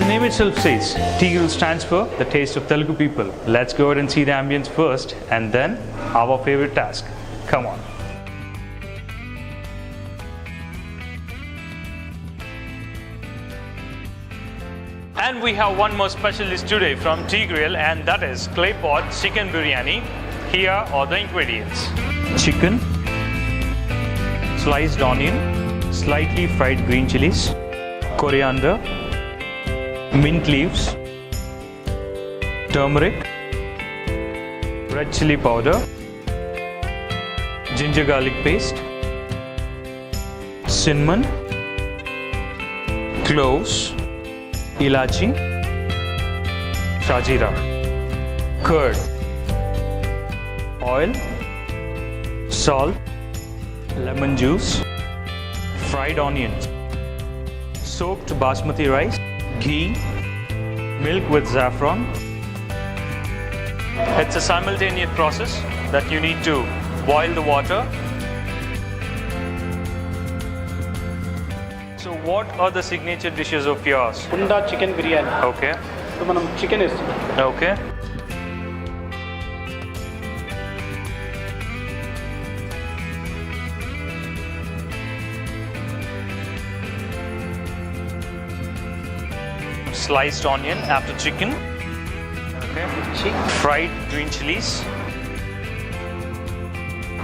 name itself says, Tea Grill stands for the taste of Telugu people. Let's go ahead and see the ambience first and then our favorite task. Come on. And we have one more special dish today from Tea Grill, and that is clay pot chicken biryani. Here are the ingredients. Chicken, sliced onion, slightly fried green chilies, coriander, mint leaves, turmeric, red chili powder, ginger garlic paste, cinnamon, cloves, ilachi, shajira, curd, oil, salt, lemon juice, fried onions, soaked basmati rice, ghee, milk with saffron. It's a simultaneous process that you need to boil the water. So what are the signature dishes of yours? Kunda chicken biryani. Okay. So manam chicken is. Okay. Sliced onion after chicken. Okay. Fried green chilies,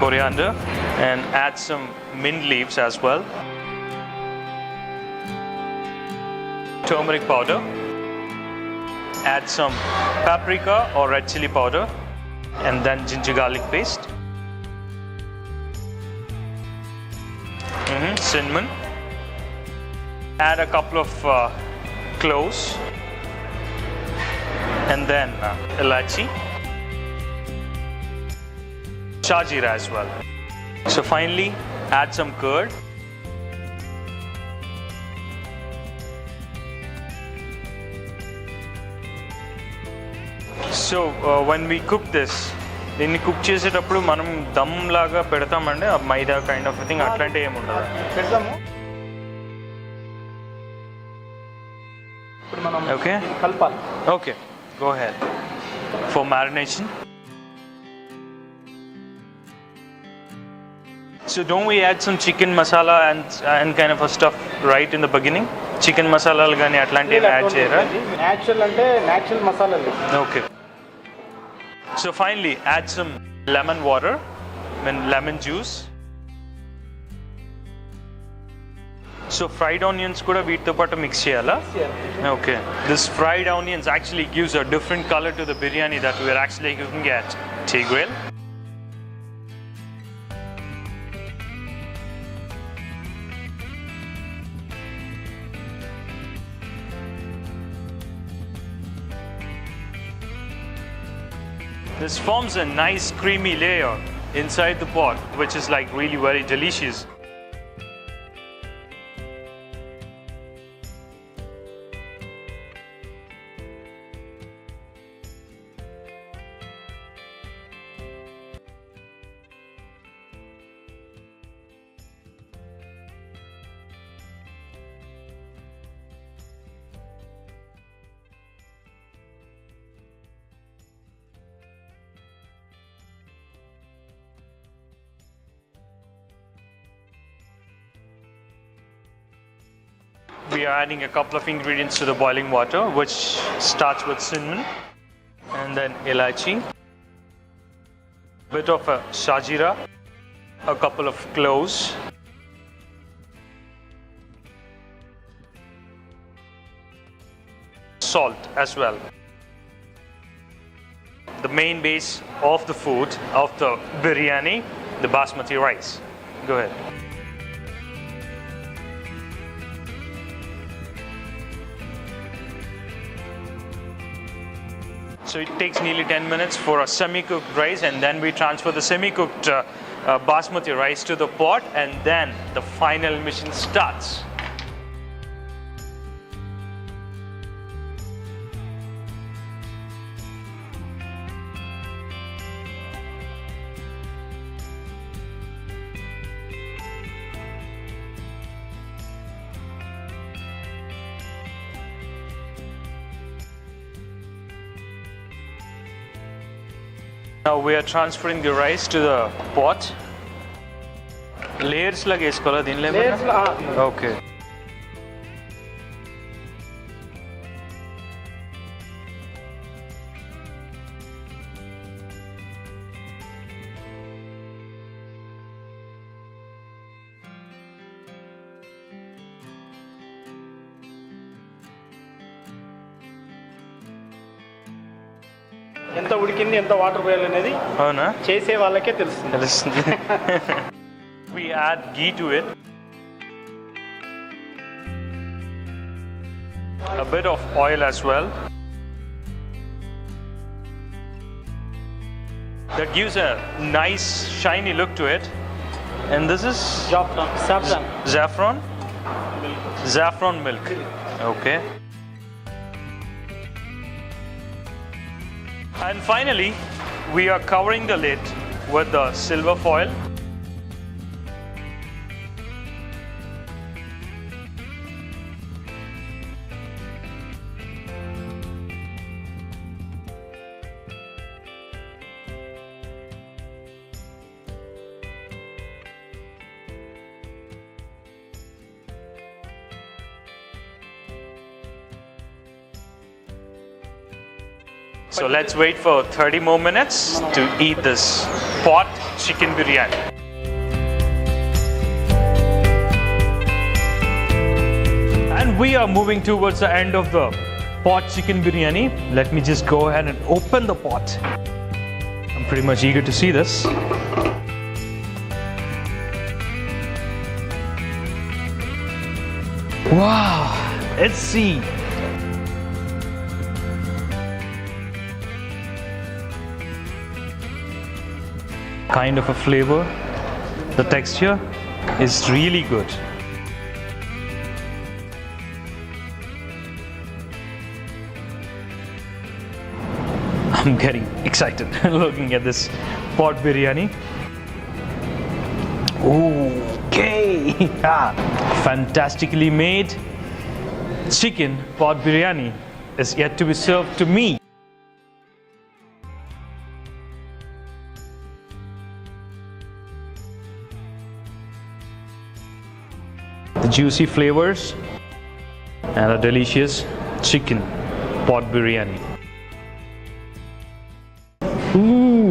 coriander, and add some mint leaves as well. Turmeric powder. Add some paprika or red chili powder, and then ginger garlic paste. Cinnamon. Add a couple of cloves, and then ilachi, shajira as well. So finally add some curd, so when we cook this, దీన్ని cook చేసేటప్పుడు మనం దమ్ లాగా పెడతామండి, మైదా kind of thing అట్లాంటి ఏమి ఉండదు. పెడతాము. Okay. కలపాలి. Okay, go ahead. For marination. So don't we add some chicken masala and kind of a stuff right in the beginning? Chicken masala గాని అట్లాంటివి యాడ్ చేయరా? Natural అంటే natural మసాలాలు. Okay. So finally add some lemon water, lemon juice. So fried onions kuda veetto paatu mix cheyala. Okay. This fried onions actually gives a different color to the biryani that we are actually cooking at Tea Grill. This forms a nice creamy layer inside the pot, which is like really very delicious. We are adding a couple of ingredients to the boiling water, which starts with cinnamon and then ilachi, bit of a shajira, a couple of cloves, salt as well. The main base of the food, of the biryani, the basmati rice. Go ahead. So it takes nearly 10 minutes for a semi-cooked rice, and then we transfer the semi-cooked basmati rice to the pot, and then the final mission starts. Now we are transferring the rice to the pot. Layers laga eskola dinle layers Okay. ఎంత ఉడికింది ఎంత water పోయాలి అనేది అవునా చేసే వాళ్ళకే తెలుస్తుంది. తెలుస్తుంది. We add ghee to it. A bit of oil as well. That gives a nice shiny look to it. And this is saffron saffron? Saffron milk. Okay. And finally, we are covering the lid with the silver foil. So let's wait for 30 more minutes to eat this pot chicken biryani. And we are moving towards the end of the pot chicken biryani. Let me just go ahead and open the pot. I'm pretty much eager to see this. Wow, let's see. Kind of a flavor. The texture is really good. I'm getting excited looking at this pot biryani. Okay. Fantastically made chicken pot biryani is yet to be served to me. The juicy flavors and a delicious chicken pot biryani. Ooh.